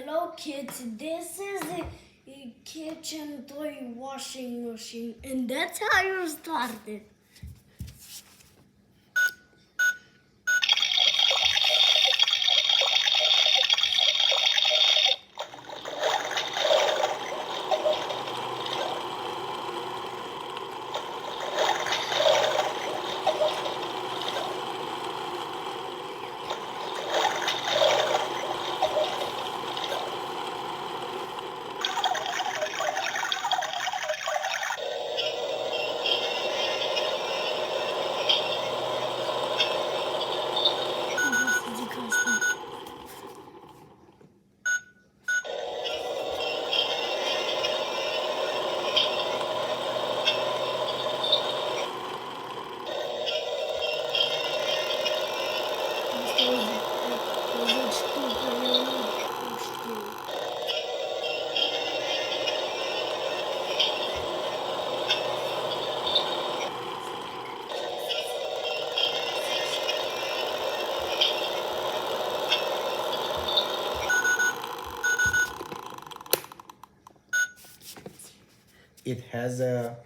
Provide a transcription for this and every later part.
Hello kids, this is the kitchen toy washing machine and that's how you start it. This is the custom. It has a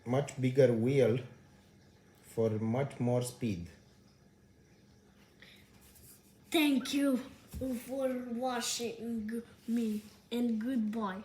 much bigger wheel for much more speed. Thank you for watching me and goodbye.